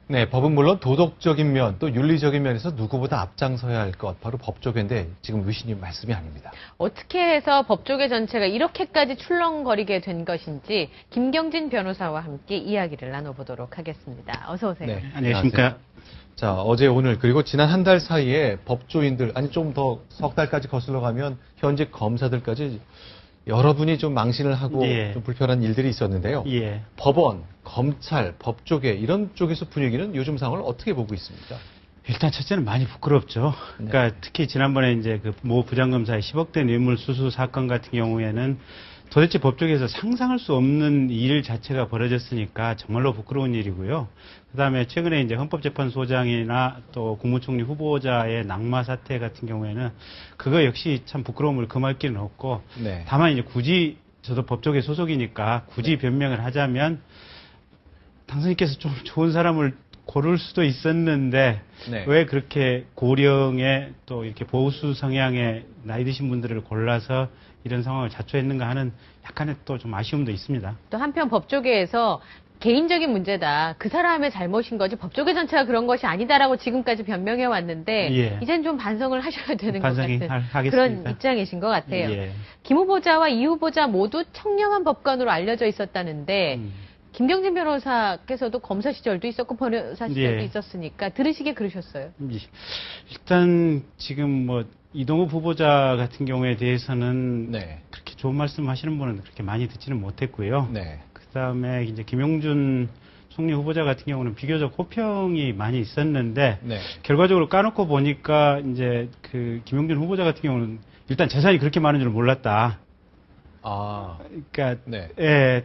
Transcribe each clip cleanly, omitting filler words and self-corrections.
네, 법은 물론 도덕적인 면, 또 윤리적인 면에서 누구보다 앞장서야 할 것, 바로 법조계인데 지금 위신님 말씀이 아닙니다. 어떻게 해서 법조계 전체가 이렇게까지 출렁거리게 된 것인지 김경진 변호사와 함께 이야기를 나눠보도록 하겠습니다. 어서 오세요. 네, 안녕하십니까. 자, 어제 오늘 그리고 지난 한 달 사이에 법조인들, 아니 좀 더 석 달까지 거슬러 가면 현직 검사들까지 여러분이 좀 망신을 하고 예. 좀 불편한 일들이 있었는데요. 예. 법원, 검찰, 법조계 이런 쪽에서 분위기는 요즘 상황을 어떻게 보고 있습니까? 일단 첫째는 많이 부끄럽죠. 그러니까 특히 지난번에 이제 그 모 부장검사의 10억대 뇌물수수 사건 같은 경우에는 도대체 법조계에서 상상할 수 없는 일 자체가 벌어졌으니까 정말로 부끄러운 일이고요. 그다음에 최근에 이제 헌법재판소장이나 또 국무총리 후보자의 낙마 사태 같은 경우에는 그거 역시 참 부끄러움을 금할 길은 없고 네. 다만 이제 굳이 저도 법조계 소속이니까 굳이 변명을 하자면 당선인께서 좀 좋은 사람을 고를 수도 있었는데 네. 왜 그렇게 고령의 또 이렇게 보수 성향의 나이 드신 분들을 골라서 이런 상황을 자초했는가 하는 약간의 또 좀 아쉬움도 있습니다. 또 한편 법조계에서 개인적인 문제다. 그 사람의 잘못인 거지 법조계 전체가 그런 것이 아니다라고 지금까지 변명해 왔는데 예. 이젠 좀 반성을 하셔야 되는 것 반성이 같은 하겠습니다. 그런 입장이신 것 같아요. 예. 김 후보자와 이 후보자 모두 청렴한 법관으로 알려져 있었다는데 김경진 변호사께서도 검사 시절도 있었고 변호사 시절도 예. 있었으니까 들으시기에 그러셨어요. 일단 지금 뭐 이동욱 후보자 같은 경우에 대해서는 네. 그렇게 좋은 말씀 하시는 분은 그렇게 많이 듣지는 못했고요. 네. 그다음에 이제 김용준 총리 후보자 같은 경우는 비교적 호평이 많이 있었는데 네. 결과적으로 까놓고 보니까 이제 그 김용준 후보자 같은 경우는 일단 재산이 그렇게 많은 줄 몰랐다. 아, 그러니까 네. 예,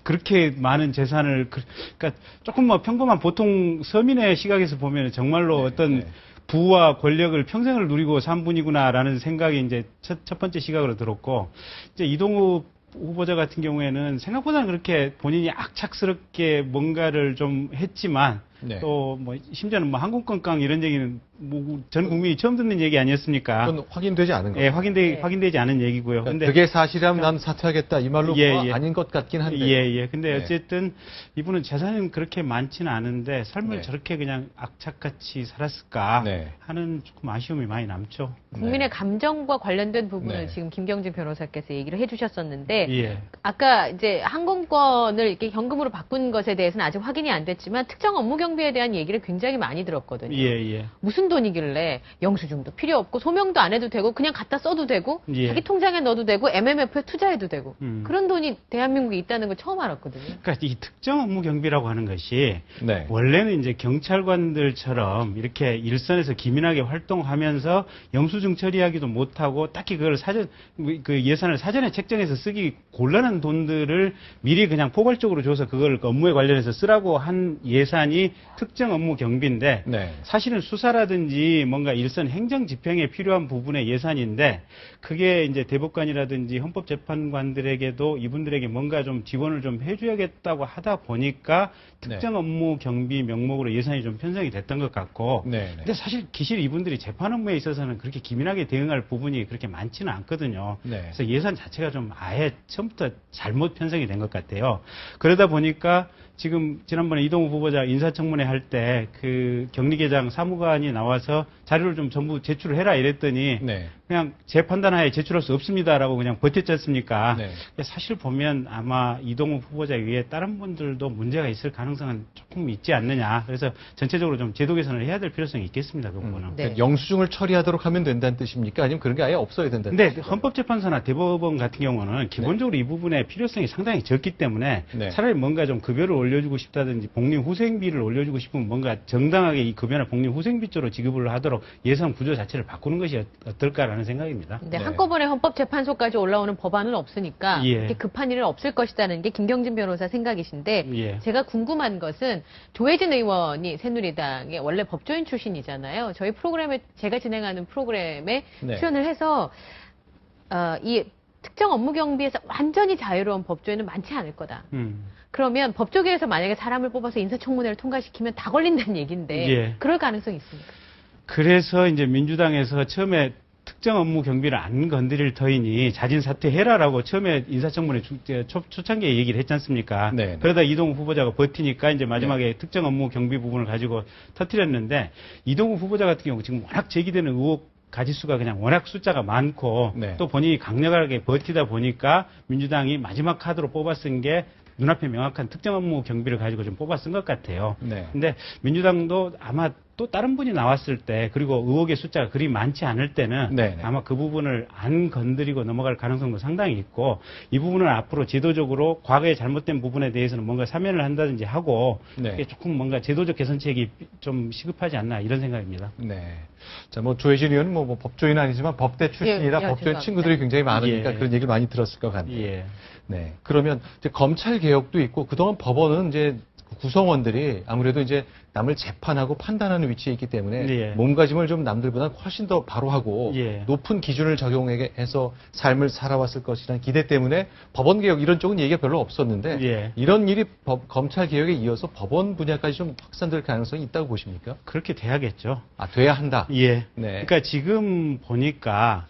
그렇게 많은 재산을 그러니까 조금 뭐 평범한 보통 서민의 시각에서 보면 정말로 어떤 네. 부와 권력을 평생을 누리고 산 분이구나라는 생각이 이제 첫 번째 시각으로 들었고 이제 이동욱 후보자 같은 경우에는 생각보다는 그렇게 본인이 악착스럽게 뭔가를 좀 했지만 네. 또 뭐 심지어는 뭐 항공권강 이런 얘기는 뭐 전 국민이 처음 듣는 얘기 아니었습니까? 그건 확인되지 않은 거예요. 예, 확인되지 않은 얘기고요. 그러니까 근데 그게 사실이라면 난 사퇴하겠다 이 말로 예, 뭐가 예. 아닌 것 같긴 한데. 예, 예. 근데 네. 어쨌든 이분은 재산은 그렇게 많지는 않은데 삶을 네. 저렇게 그냥 악착같이 살았을까 네. 하는 조금 아쉬움이 많이 남죠. 국민의 감정과 관련된 부분을 네. 지금 김경진 변호사께서 얘기를 해주셨었는데 예. 아까 이제 항공권을 이렇게 현금으로 바꾼 것에 대해서는 아직 확인이 안 됐지만 특정 업무 경비에 대한 얘기를 굉장히 많이 들었거든요. 예, 예. 무슨 돈이길래 영수증도 필요 없고 소명도 안 해도 되고 그냥 갖다 써도 되고 예. 자기 통장에 넣어도 되고 MMF에 투자해도 되고 음. 그런 돈이 대한민국에 있다는 걸 처음 알았거든요. 그러니까 이 특정 업무 경비라고 하는 것이 네. 원래는 이제 경찰관들처럼 이렇게 일선에서 기민하게 활동하면서 영수증 처리하기도 못하고 딱히 그걸 그 예산을 사전에 책정해서 쓰기 곤란한 돈들을 미리 그냥 포괄적으로 줘서 그걸 업무에 관련해서 쓰라고 한 예산이 특정 업무 경비인데 네. 사실은 수사라든지 뭔가 일선 행정 집행에 필요한 부분의 예산인데 그게 이제 대법관이라든지 헌법재판관들에게도 이분들에게 뭔가 좀 지원을 좀 해줘야겠다고 하다 보니까 특정 업무 경비 명목으로 예산이 좀 편성이 됐던 것 같고 네. 근데 사실 기실 이분들이 재판 업무에 있어서는 그렇게 기민하게 대응할 부분이 그렇게 많지는 않거든요. 네. 그래서 예산 자체가 좀 아예 처음부터 잘못 편성이 된 것 같아요. 그러다 보니까 지금 지난번에 이동욱 후보자 인사청문회 할 때 그 격리계장 사무관이 나와서 자료를 좀 전부 제출을 해라 이랬더니 네. 그냥 제 판단하에 제출할 수 없습니다라고 그냥 버텼지 않습니까? 네. 사실 보면 아마 이동욱 후보자 외에 다른 분들도 문제가 있을 가능성은 조금 있지 않느냐. 그래서 전체적으로 좀 제도 개선을 해야 될 필요성이 있겠습니다. 그 부분은. 네. 영수증을 처리하도록 하면 된다는 뜻입니까? 아니면 그런 게 아예 없어야 된다는 근데 뜻입니까? 헌법재판소나 대법원 같은 경우는 기본적으로 이 부분의 필요성이 상당히 적기 때문에 네. 차라리 뭔가 좀 급여를 올려주고 싶다든지 복리후생비를 올려주고 싶으면 뭔가 정당하게 이 급여나 복리후생비 쪽으로 지급을 하도록 예산 구조 자체를 바꾸는 것이 어떨까라는 생각입니다. 근데 네. 한꺼번에 헌법재판소까지 올라오는 법안은 없으니까 예. 이렇게 급한 일은 없을 것이라는 게 김경진 변호사 생각이신데 예. 제가 궁금한 것은 조혜진 의원이 새누리당의 원래 법조인 출신이잖아요. 저희 프로그램에 제가 진행하는 프로그램에 네. 출연을 해서 이 특정 업무 경비에서 완전히 자유로운 법조인은 많지 않을 거다. 그러면 법조계에서 만약에 사람을 뽑아서 인사청문회를 통과시키면 다 걸린다는 얘기인데 예. 그럴 가능성이 있습니까? 그래서 이제 민주당에서 처음에 특정 업무 경비를 안 건드릴 터이니 자진 사퇴해라라고 처음에 인사청문회 초창기에 얘기를 했지 않습니까? 네. 그러다 이동욱 후보자가 버티니까 이제 마지막에 특정 업무 경비 부분을 가지고 터뜨렸는데 이동욱 후보자 같은 경우 지금 워낙 제기되는 의혹 가지수가 그냥 워낙 숫자가 많고 네. 또 본인이 강력하게 버티다 보니까 민주당이 마지막 카드로 뽑아 쓴 게 눈앞에 명확한 특정 업무 경비를 가지고 좀 뽑아 쓴 것 같아요. 네. 근데 민주당도 아마 또 다른 분이 나왔을 때 그리고 의혹의 숫자가 그리 많지 않을 때는 네. 아마 그 부분을 안 건드리고 넘어갈 가능성도 상당히 있고 이 부분은 앞으로 제도적으로 과거에 잘못된 부분에 대해서는 뭔가 사면을 한다든지 하고 네. 이게 조금 뭔가 제도적 개선책이 좀 시급하지 않나 이런 생각입니다. 네. 자, 뭐 조혜진 의원은 뭐 법조인 아니지만 법대 출신이라 예, 법조인 죄송합니다. 친구들이 굉장히 많으니까 예. 그런 얘기를 많이 들었을 것 같네요. 예. 네. 그러면 이제 검찰 개혁도 있고 그동안 법원은 이제 구성원들이 아무래도 이제 남을 재판하고 판단하는 위치에 있기 때문에 예. 몸가짐을 좀 남들보다 훨씬 더 바로 하고 예. 높은 기준을 적용해서 삶을 살아왔을 것이라는 기대 때문에 법원 개혁 이런 쪽은 얘기가 별로 없었는데 예. 이런 일이 검찰 개혁에 이어서 법원 분야까지 좀 확산될 가능성이 있다고 보십니까? 그렇게 돼야겠죠. 아, 돼야 한다. 예. 네. 그러니까 지금 보니까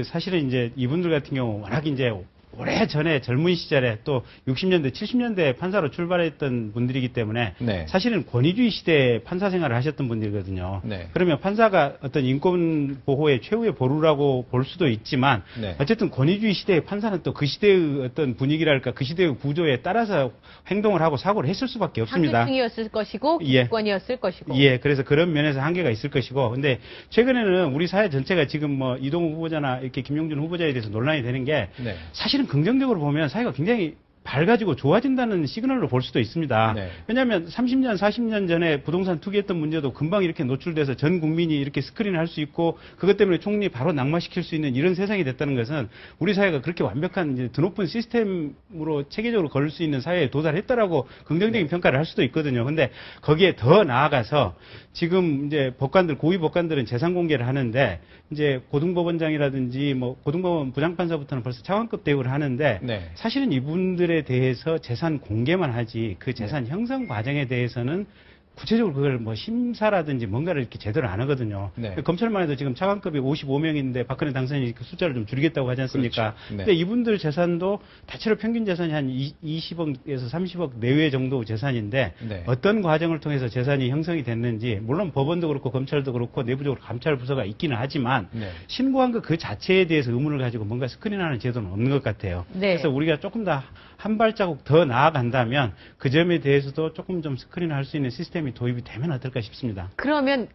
사실은 이제 이분들 같은 경우 워낙 이제 오래 전에 젊은 시절에 또 60년대, 70년대 판사로 출발했던 분들이기 때문에 네. 사실은 권위주의 시대에 판사 생활을 하셨던 분들이거든요. 네. 그러면 판사가 어떤 인권 보호의 최후의 보루라고 볼 수도 있지만 네. 어쨌든 권위주의 시대의 판사는 또 그 시대의 어떤 분위기랄까 그 시대의 구조에 따라서 행동을 하고 사고를 했을 수밖에 없습니다. 상류층이었을 것이고 예. 기득권이었을 것이고. 예, 그래서 그런 면에서 한계가 있을 것이고, 근데 최근에는 우리 사회 전체가 지금 뭐 이동욱 후보자나 이렇게 김용준 후보자에 대해서 논란이 되는 게 네. 사실은 긍정적으로 보면 사회가 굉장히 밝아지고 좋아진다는 시그널로 볼 수도 있습니다. 네. 왜냐하면 30년, 40년 전에 부동산 투기했던 문제도 금방 이렇게 노출돼서 전 국민이 이렇게 스크린을 할 수 있고 그것 때문에 총리 바로 낙마시킬 수 있는 이런 세상이 됐다는 것은 우리 사회가 그렇게 완벽한 이제 드높은 시스템으로 체계적으로 걸을 수 있는 사회에 도달했다라고 긍정적인 평가를 할 수도 있거든요. 근데 거기에 더 나아가서 지금 이제 법관들, 고위 법관들은 재산 공개를 하는데 이제 고등법원장이라든지 뭐 고등법원 부장판사부터는 벌써 차관급 대우를 하는데 네. 사실은 이분들에 대해서 재산 공개만 하지 그 재산 형성 과정에 대해서는 구체적으로 그걸 뭐 심사라든지 뭔가를 이렇게 제대로 안 하거든요. 네. 검찰만 해도 지금 차관급이 55명인데 박근혜 당선인이 그 숫자를 좀 줄이겠다고 하지 않습니까? 그렇죠. 네. 근데 이분들 재산도 대체로 평균 재산이 한 20억에서 30억 내외 정도 재산인데 네. 어떤 과정을 통해서 재산이 형성이 됐는지 물론 법원도 그렇고 검찰도 그렇고 내부적으로 감찰 부서가 있기는 하지만 네. 신고한 것 그 자체에 대해서 의문을 가지고 뭔가 스크린하는 제도는 없는 것 같아요. 네. 그래서 우리가 조금 더 한 발자국 더 나아간다면 그 점에 대해서도 조금 좀 스크린할 수 있는 시스템이 도입이 되면 어떨까 싶습니다. 그러면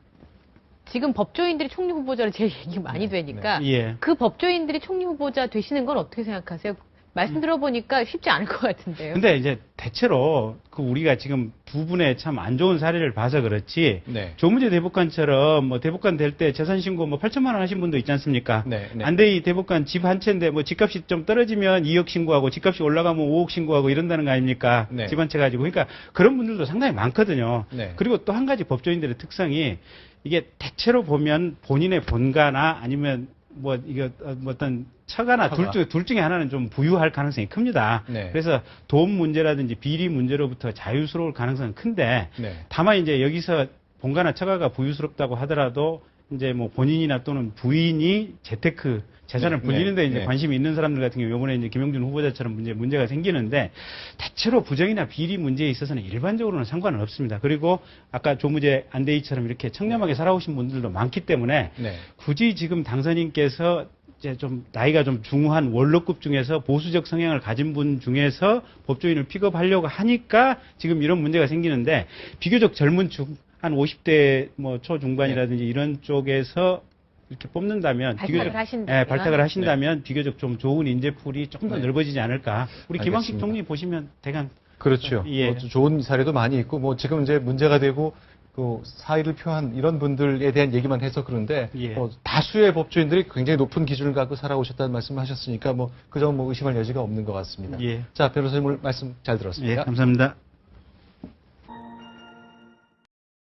지금 법조인들이 총리 후보자로 제일 얘기 많이 되니까 예. 그 법조인들이 총리 후보자 되시는 건 어떻게 생각하세요? 말씀 들어보니까 쉽지 않을 것 같은데요. 근데 이제 대체로 그 우리가 지금 두 분의 참 안 좋은 사례를 봐서 그렇지 네. 조문재 대법관처럼 뭐 대법관 될 때 재산 신고 뭐 8천만 원 하신 분도 있지 않습니까? 네, 네. 안대희 대법관 집 한 채인데 뭐 집값이 좀 떨어지면 2억 신고하고 집값이 올라가면 5억 신고하고 이런다는 거 아닙니까? 네. 집 한 채 가지고. 그러니까 그런 분들도 상당히 많거든요. 네. 그리고 또 한 가지 법조인들의 특성이 이게 대체로 보면 본인의 본가나 아니면 뭐 이게 뭐 어떤 처가나 둘 중에 하나는 좀 부유할 가능성이 큽니다. 네. 그래서 돈 문제라든지 비리 문제로부터 자유스러울 가능성은 큰데 네. 다만 이제 여기서 본가나 처가가 부유스럽다고 하더라도 이제 뭐 본인이나 또는 부인이 재테크 재산을 네, 불리는데 네, 이제 네. 관심이 있는 사람들 같은 경우 이번에 이제 김용준 후보자처럼 문제가 생기는데 대체로 부정이나 비리 문제에 있어서는 일반적으로는 상관은 없습니다. 그리고 아까 조무재 안대희처럼 이렇게 청렴하게 살아오신 분들도 많기 때문에 네. 굳이 지금 당선인께서 이제 좀 나이가 좀 중후한 원로급 중에서 보수적 성향을 가진 분 중에서 법조인을 픽업하려고 하니까 지금 이런 문제가 생기는데 비교적 젊은 한 50대 뭐 초중반이라든지 이런 쪽에서 이렇게 뽑는다면 발탁을 하신다면? 발탁을 하신다면 비교적 좀 좋은 인재풀이 조금 더 네. 넓어지지 않을까. 우리 김학식 알겠습니다. 총리 보시면 대강 그렇죠. 예. 뭐 좋은 사례도 많이 있고, 뭐 지금 이제 문제가 되고, 그 사의를 표한 이런 분들에 대한 얘기만 해서 그런데, 예. 다수의 법조인들이 굉장히 높은 기준을 갖고 살아오셨다는 말씀을 하셨으니까, 뭐, 그 점 뭐 의심할 여지가 없는 것 같습니다. 예. 자, 변호사님 오늘 말씀 잘 예, 들었습니다. 감사합니다.